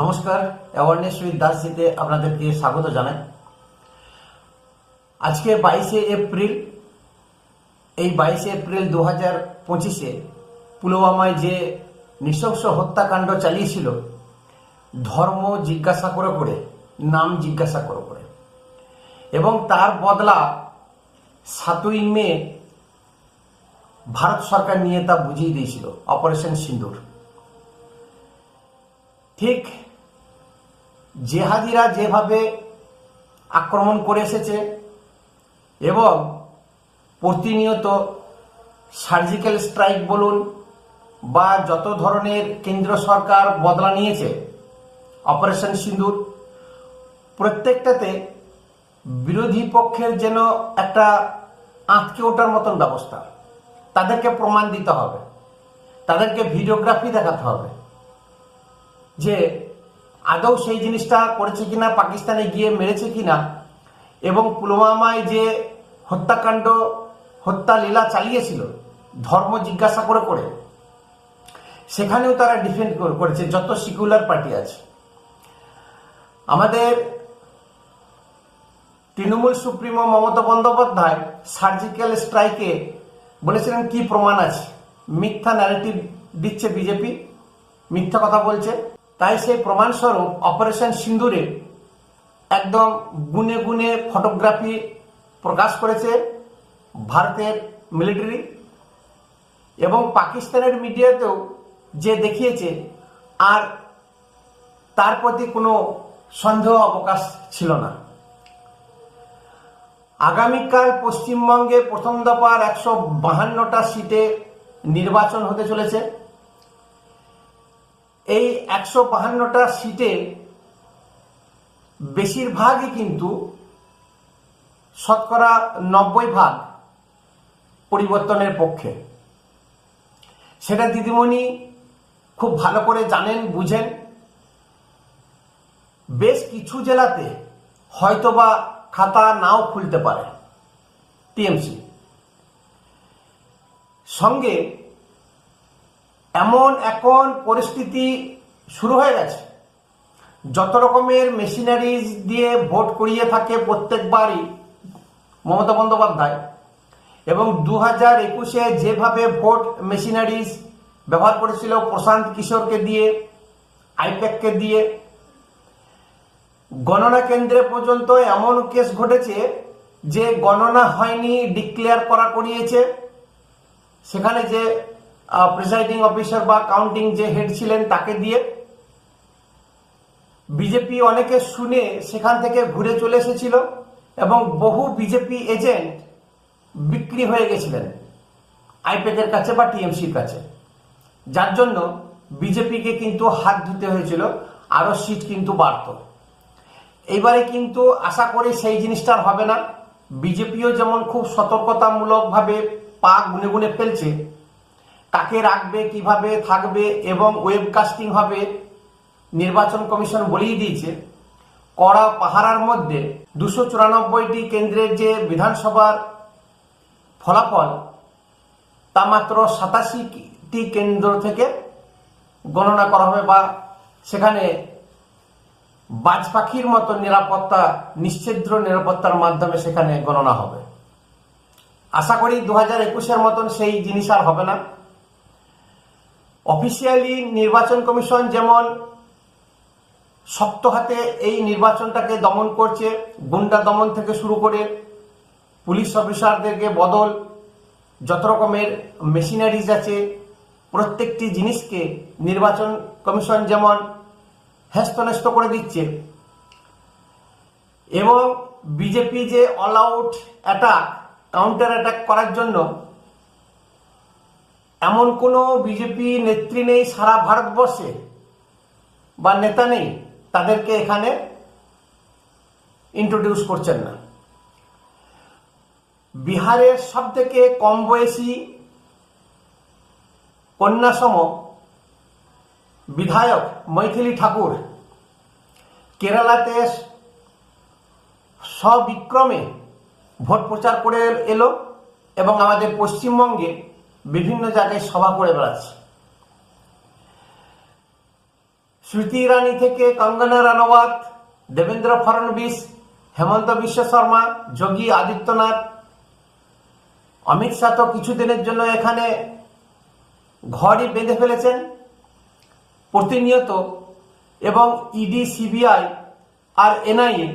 নমস্কার, awareness with দাসজিতে আপনাদেরকে স্বাগত জানাই। আজকে 22শে এপ্রিল। এই 22শে এপ্রিল 2025-এ পুলওয়ামায় যে নৃশংস হত্যাকাণ্ড চালিয়েছিল, ধর্ম জিজ্ঞাসা করে নাম জিজ্ঞাসা করে এবং তার বদলা 7ই মে ভারত সরকার নিয়ে তা বুঝিয়ে দিয়েছিল, অপারেশন সিন্দুর। ঠিক জেহাদিরা যেভাবে আক্রমণ করে এসেছে এবং প্রতিনিয়ত সার্জিক্যাল স্ট্রাইক বলুন বা যত ধরনের কেন্দ্র সরকার বদলা নিয়েছে, অপারেশন সিন্দুর, প্রত্যেকটাতে বিরোধী পক্ষের যেন একটা আঁতকে ওঠার মতন ব্যবস্থা। তাদেরকে প্রমাণ দিতে হবে, তাদেরকে ভিডিওগ্রাফি দেখাতে হবে যে আদৌ সেই জিনিসটা করেছে কিনা, পাকিস্তানে গিয়ে মেরেছে কিনা, এবং পুলওয়ামায় যে হত্যাকাণ্ড, হত্যা লীলা চালিয়েছিল ধর্ম জিজ্ঞাসা করে সেখানেও তারা ডিফেন্ড করেছে। যত সেকুলার পার্টি আছে, আমাদের তৃণমূল সুপ্রিমো মমতা বন্দ্যোপাধ্যায় সার্জিক্যাল স্ট্রাইকে বলেছিলেন কি প্রমাণ আছে, মিথ্যা ন্যারেটিভ দিচ্ছে বিজেপি, মিথ্যা কথা বলছে। তাই সেই প্রমাণস্বরূপ অপারেশন সিন্দুরে একদম গুনে গুনে ফটোগ্রাফি প্রকাশ করেছে ভারতের মিলিটারি, এবং পাকিস্তানের মিডিয়াতেও যে দেখিয়েছে, আর তার প্রতি কোনো সন্দেহ অবকাশ ছিল না। আগামীকাল পশ্চিমবঙ্গে প্রথম দফার 152টা সিটে নির্বাচন হতে চলেছে। এই 152টা সিটে বেশিরভাগই কিন্তু শতকরা 90% পরিবর্তনের পক্ষে। সেটা দিদিমণি খুব ভালো করে জানেন, বুঝেন। বেশ কিছু জেলাতে হয়তোবা খাতা নাও খুলতে পারে টিএমসি। সঙ্গে এমন এখন পরিস্থিতি শুরু হয়ে গেছে, যত রকমের মেশিনারিজ দিয়ে ভোট করিয়ে থাকে প্রত্যেকবারই মমতা বন্দ্যোপাধ্যায়, এবং 2021-এ যেভাবে ভোট মেশিনারিজ ব্যবহার করেছিল প্রশান্ত কিশোরকে দিয়ে, আইপ্যাককে দিয়ে, গণনা কেন্দ্রে পর্যন্ত এমন কেস ঘটেছে যে গণনা হয়নি, ডিক্লেয়ার করা করিয়েছে। সেখানে যে প্রিসাইডিং অফিসার বা কাউন্টিং যে হেড ছিলেন তাকে দিয়ে। বিজেপি অনেকে শুনে সেখান থেকে ঘুরে চলে এসেছিল এবং বহু বিজেপি এজেন্ট বিক্রি হয়ে গেছিলেন আইপ্যাকের কাছে বা টিএমসির কাছে, যার জন্য বিজেপিকে কিন্তু হাত ধুতে হয়েছিল, আরো সিট কিন্তু বাড়ত। এইবারে কিন্তু আশা করি সেই জিনিসটার হবে না। বিজেপিও যেমন খুব সতর্কতামূলকভাবে পা গুনে গুনে ফেলছে, কাকে রাখবে, কিভাবে থাকবে, এবং ওয়েবকাস্টিং হবে, নির্বাচন কমিশন বলেই দিয়েছে। কড়া পাহারার মধ্যে 294টি কেন্দ্রের যে বিধানসভার ফলাফল, তা মাত্র 87টি কেন্দ্র থেকে গণনা করা হবে, বা সেখানে বাজ পাখির মতো নিরাপত্তা, নিশ্ছিদ্র নিরাপত্তার মাধ্যমে সেখানে গণনা হবে। আশা করি 2021-এর মতন সেই জিনিস আর হবে না। অফিসিয়ালি নির্বাচন কমিশন যেমন শক্ত হাতে এই নির্বাচনটাকে দমন করছে, গুন্ডা দমন থেকে শুরু করে পুলিশ অফিসারদেরকে বদল, যত রকমের মেশিনারিজ আছে, প্রত্যেকটি জিনিসকে নির্বাচন কমিশন যেমন হ্যাস্তন্যস্ত করে দিচ্ছে, এবং বিজেপি যে all out attack, counter attack করার জন্য এমন কোনো বিজেপি নেত্রী নেই সারা ভারতবর্ষে, বা নেতা নেই, তাদেরকে এখানে ইন্ট্রোডিউস করছেন না। বিহারের সব থেকে কম বয়সী কন্যাসম বিধায়ক মৈথিলি ঠাকুর কেরালাতে সবিক্রমে ভোট প্রচার করে এলো, এবং আমাদের পশ্চিমবঙ্গে বিভিন্ন জায়গায় সভা করে বেড়াচ্ছে। স্মৃতি ইরানি থেকে কঙ্গনা রানাওয়াত, দেবেন্দ্র ফডনবিস, হেমন্ত বিশ্ব শর্মা, যোগী আদিত্যনাথ, অমিত শাহ তো কিছুদিনের জন্য এখানে ঘরই বেঁধে ফেলেছেন প্রতিনিয়ত। এবং ইডি, সিবিআই আর এনআইএ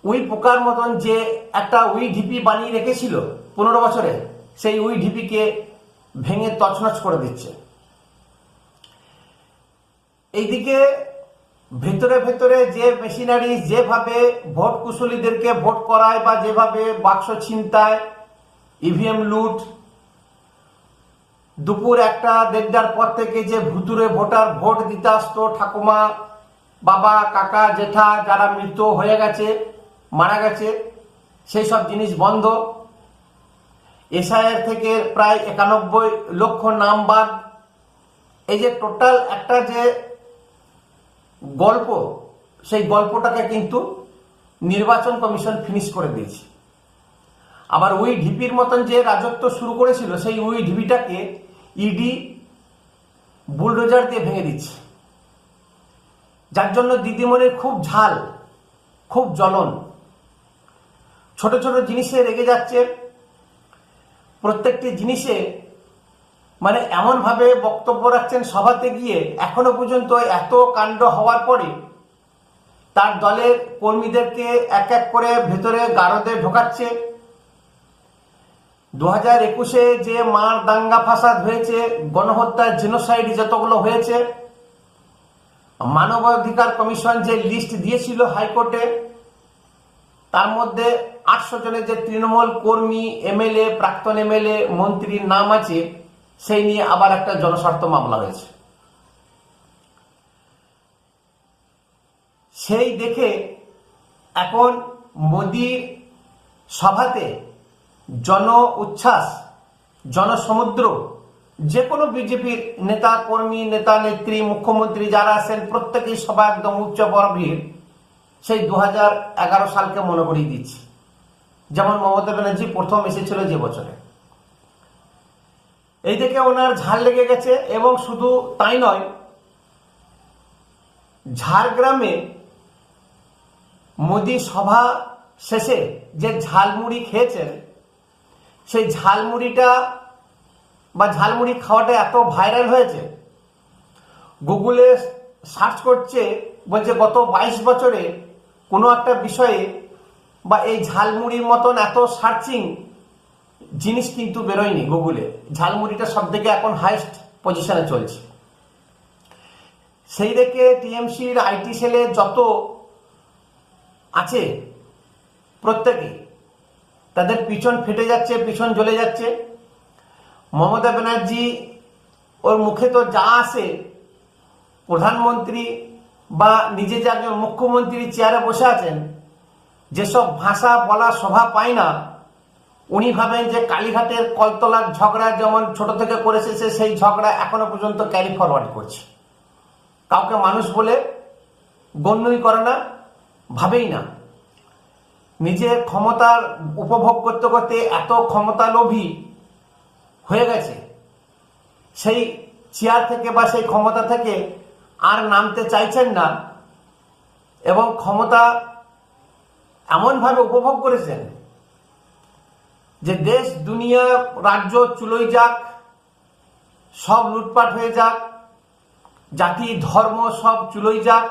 উই পোকার মতন যে একটা উই ঢিপি বানিয়ে রেখেছিল 15 বছরে, সেই উই ঢিপিকে ভেঙে তছনছ করে দিচ্ছে। এইদিকে ভেতরে ভেতরে যে মেশিনারি যেভাবে ভোট কুশলীদেরকে ভোট করায় বা যেভাবে বাক্স ছিনতায়, ইভিএম লুট, দুপুর 1-1:30টার পর থেকে যে ভুতুরে ভোটার ভোট দিতে আসতো, ঠাকুমা, বাবা, কাকা, জেঠা যারা মৃত হয়ে গেছে, মারা গেছে, সেই সব জিনিস বন্ধ। এসআইআর থেকে প্রায় 91 লক্ষ নাম বাদ। এই যে টোটাল একটা যে গল্প, সেই গল্পটাকে কিন্তু নির্বাচন কমিশন ফিনিশ করে দিয়েছে। আবার ওই ঢিপির মতন যে রাজত্ব শুরু করেছিল, সেই ওই ঢিপিটাকে ইডি বুলডোজার দিয়ে ভেঙে দিচ্ছে, যার জন্য দিদিমণির খুব ঝাল, খুব জ্বলন। ছোট ছোট জিনিসে রেগে যাচ্ছে, প্রত্যেকটি জিনিসে মানে এমনভাবে বক্তব্য রাখছেন সভাতে গিয়ে। এখনো পর্যন্ত এত কাণ্ড হওয়ার পরে তার দলের কর্মীদেরকে এক এক করে ভেতরে গারদে ঢোকাচ্ছে। 2021-এ যে মার দাঙ্গা ফাসাদ হয়েছে, গণহত্যা, জেনোসাইড যতগুলো হয়েছে, মানবাধিকার কমিশন যে লিস্ট দিয়েছিল হাইকোর্টে, তার মধ্যে 800 জনের যে তৃণমূল কর্মী, এমএলএ, প্রাক্তন এমএলএ, মন্ত্রীর নাম আছে, সেই নিয়ে আবার একটা জনস্বার্থ মামলা হয়েছে। সেই দেখে এখন মোদির সভাতে জন উচ্ছ্বাস, জনসমুদ্র, যে কোনো বিজেপির নেতা কর্মী, নেতা নেত্রী, মুখ্যমন্ত্রী যারা আছেন, প্রত্যেকেই সভা একদম উচ্চ গম্ভীর, সেই 2011 সালকে মনে করিয়ে দিচ্ছে, যেমন মমতা ব্যানার্জি প্রথম এসেছিল যে বছরে। এই থেকে ওনার ঝাল লেগে গেছে। এবং শুধু তাই নয়, ঝাড়গ্রামে মোদি সভা শেষে যে ঝালমুড়ি খেয়েছেন, সেই ঝালমুড়িটা বা ঝালমুড়ি খাওয়াটা এত ভাইরাল হয়েছে, গুগলে সার্চ করছে, বলছে গত 22 বছরে কোনো একটা বিষয়ে বা এই ঝালমুড়ির মতন এত সার্চিং জিনিস কিন্তু বেরোয়নি গুগলে। ঝালমুড়িটা সব থেকে এখন হাইস্ট পজিশনে চলছে। সেই দেখে টিএমসির আইটি সেলে যত আছে প্রত্যেকে তাদের পিছন ফেটে যাচ্ছে, পিছন জ্বলে যাচ্ছে। মমতা ব্যানার্জি ওর মুখে তো যা আসে, প্রধানমন্ত্রী বা নিজে যে একজন মুখ্যমন্ত্রী চেয়ারে বসে আছেন, যেসব ভাষা বলা শোভা পায় না, উনি ভাবেন যে কালীঘাটের কলতলার ঝগড়া যেমন ছোট থেকে করেছে, সেই ঝগড়া এখনো পর্যন্ত ক্যারি ফরওয়ার্ড করছে। কাউকে মানুষ বলে গণ্যই করে না, ভাবেই না। নিজের ক্ষমতার উপভোগ করতে করতে এত ক্ষমতা লোভী হয়ে গেছে, সেই চেয়ার থেকে বা সেই ক্ষমতা থেকে আর নামতে চাইছেন না। এবং ক্ষমতা এমনভাবে উপভোগ করেছেন যে দেশ, দুনিয়া, রাজ্য চুলোই যাক, সব লুটপাট হয়ে যাক, জাতি, ধর্ম সব চুলোই যাক,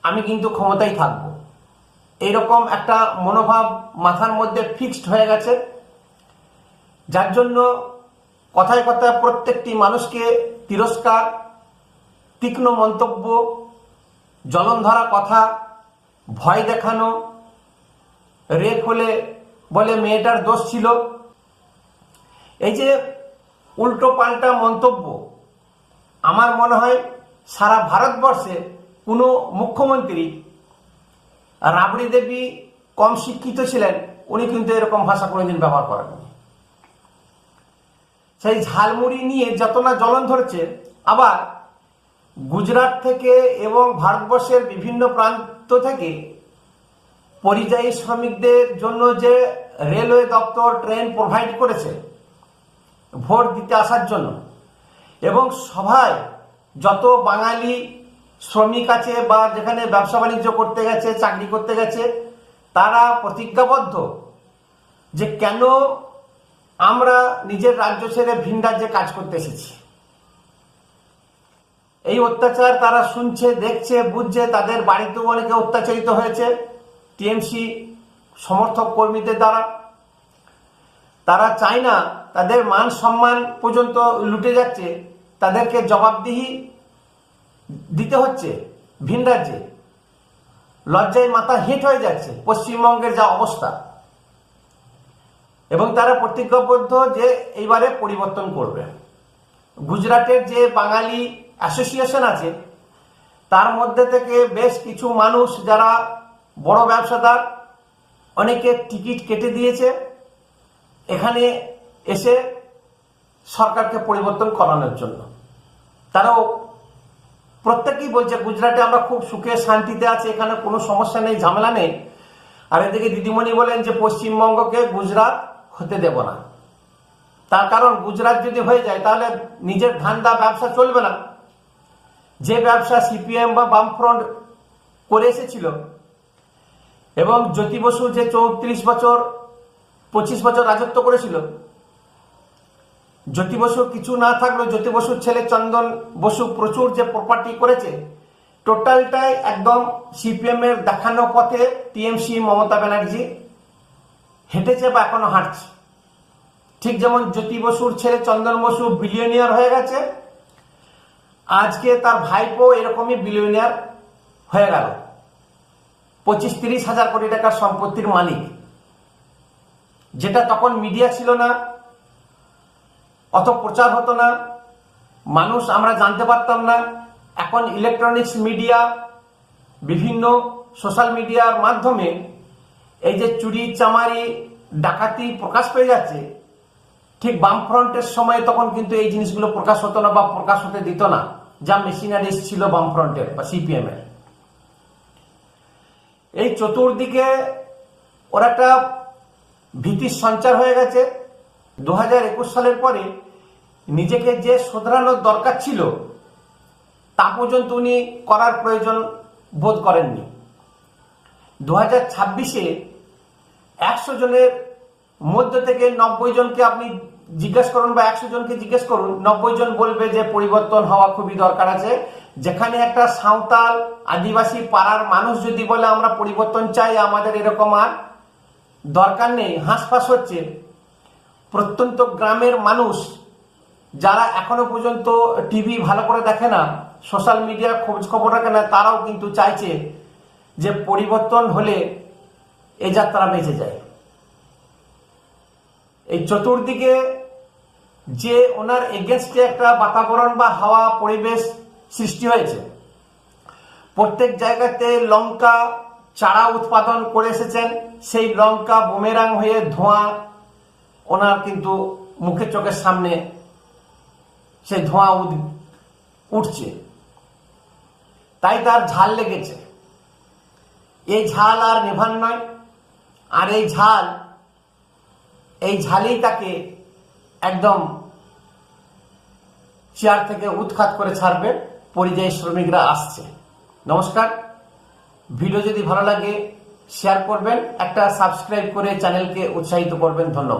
আমি কিন্তু ক্ষমতায় থাকব, এইরকম একটা মনোভাব মাথার মধ্যে ফিক্সড হয়ে গেছে। যার জন্য কথায় কথায় প্রত্যেকটি মানুষকে তিরস্কার, তীক্ষ্ণ মন্তব্য, জ্বলনধরা কথা, ভয় দেখানো, রেপ হলে বলে মেয়েটার দোষ ছিল, এই যে উল্টো পাল্টা মন্তব্য, আমার মনে হয় সারা ভারতবর্ষে কোনো মুখ্যমন্ত্রী, রাবড়ি দেবী কম শিক্ষিত ছিলেন, উনি কিন্তু এরকম ভাষা কোনোদিন ব্যবহার করেননি। সেই ঝালমুড়ি নিয়ে যত না জ্বলন ধরছে, আবার গুজরাট থেকে এবং ভারতবর্ষের বিভিন্ন প্রান্ত থেকে পরিযায়ী শ্রমিকদের জন্য যে রেলওয়ে দপ্তর ট্রেন প্রোভাইড করেছে ভোট দিতে আসার জন্য, এবং সভায় যত বাঙালি শ্রমিক আছে বা যেখানে ব্যবসা বাণিজ্য করতে গেছে, চাকরি করতে গেছে, তারা প্রতিজ্ঞাবদ্ধ যে কেন আমরা নিজের রাজ্য ছেড়ে ভিন রাজ্যে কাজ করতে এসেছি। এই অত্যাচার তারা শুনছে, দেখছে, বুঝছে। তাদের বাড়িতেও অনেকে অত্যাচারিত হয়েছে টিএমসি সমর্থক কর্মীদের দ্বারা। তারা চায় না, তাদের মান সম্মান পর্যন্ত লুটে যাচ্ছে, তাদেরকে জবাবদিহি দিতে হচ্ছে ভিন রাজ্যে। লজ্জায় মাথা হেঁট হয়ে যাচ্ছে পশ্চিমবঙ্গের যা অবস্থা। এবং তারা প্রতিজ্ঞাবদ্ধ যে এইবারে পরিবর্তন করবে। গুজরাটের যে বাঙালি অ্যাসোসিয়েশন আছে তার মধ্যে থেকে বেশ কিছু মানুষ যারা বড় ব্যবসাদার, অনেকে টিকিট কেটে দিয়েছে এখানে এসে সরকারকে পরিবর্তন করানোর জন্য। তারাও প্রত্যেকেই বলছে গুজরাটে আমরা খুব সুখে শান্তিতে আছি, এখানে কোনো সমস্যা নেই, ঝামেলা নেই। আর এদিকে দিদিমণি বলেন যে পশ্চিমবঙ্গকে গুজরাট হতে দেব না। তার কারণ গুজরাট যদি হয়ে যায় তাহলে নিজের ধান্দা ব্যবসা চলবে না। যে ব্যবসা সিপিএম বা বামফ্রন্ট করে এসেছিল, এবং জ্যোতি বসু যে 34 বছর 25 বছর রাজত্ব করেছিল, জ্যোতি বসু কিছু না থাকলেও জ্যোতি বসুর ছেলে চন্দন বসু প্রচুর যে প্রপার্টি করেছে, টোটালটাই একদম সিপিএম এর দেখানো পথে টিএমসি মমতা ব্যানার্জি হেঁটেছে বা এখনো হাঁটছে। ঠিক যেমন জ্যোতি বসুর ছেলে চন্দন বসু বিলিয়নিয়ার হয়ে গেছে, আজকে তার ভাইপো এরকমই বিলিয়নিয়ার হয়ে গেল, 25-30 হাজার কোটি টাকার সম্পত্তির মালিক। যেটা তখন মিডিয়া ছিল না, অত প্রচার হতো না, মানুষ আমরা জানতে পারতাম না। এখন ইলেকট্রনিক্স মিডিয়া, বিভিন্ন সোশ্যাল মিডিয়ার মাধ্যমে এই যে চুরি চামারি ডাকাতি প্রকাশ পেয়ে যাচ্ছে। ঠিক বামফ্রন্টের সময় তখন কিন্তু এই জিনিসগুলো প্রকাশ হতো না বা প্রকাশ হতে দিত না, যা মেশিনারিজ ছিল বামফ্রন্টের বা সিপিএম এর। এই চতুর্দিকে ওর একটা ভীতির সঞ্চার হয়ে গেছে। 2021 সালের পরে নিজেকে যে শোধরানোর দরকার ছিল তা পর্যন্ত উনি করার প্রয়োজন বোধ করেননি। 2026-এ 100 জনের মধ্যে থেকে 90 জনকে আপনি জিজ্ঞেস করুন বা 100 জনকে জিজ্ঞেস করুন, 90 জন বলবে যে পরিবর্তন হওয়া খুবই দরকার আছে। যেখানে একটা সাঁওতাল আদিবাসী পাড়ার মানুষ যদি বলে আমরা পরিবর্তন চাই, আমাদের এরকম আর দরকার নেই, হাঁসফাঁস হচ্ছে। প্রত্যন্ত গ্রামের মানুষ যারা এখনো পর্যন্ত টিভি ভালো করে দেখে না, সোশ্যাল মিডিয়ার খোঁজ খবর রাখে না, তারাও কিন্তু চাইছে যে পরিবর্তন হলে এ যাত্রা বেঁচে যায়। এই চতুর্দিকে যে ওনার এগেনস্টে একটা বাতাবরণ বা হাওয়া পরিবেশ সৃষ্টি হয়েছে, প্রত্যেক জায়গাতে লঙ্কা চারা উৎপাদন করে এসেছেন, সেই লঙ্কা বুমেরাং হয়ে ধোঁয়া ওনার কিন্তু মুখের চোখের সামনে সেই ধোঁয়া উঠছে, তাই তার ঝাল লেগেছে। এই ঝাল আর নেভান নয়, আর এই ঝালই তাকে একদম চেয়ার থেকে উৎখাত করে ছাড়বে। পরিযায়ী শ্রমিকরা আসছে। নমস্কার। ভিডিও যদি ভালো লাগে শেয়ার করবেন, একটা সাবস্ক্রাইব করে চ্যানেলকে উৎসাহিত করবেন। ধন্যবাদ।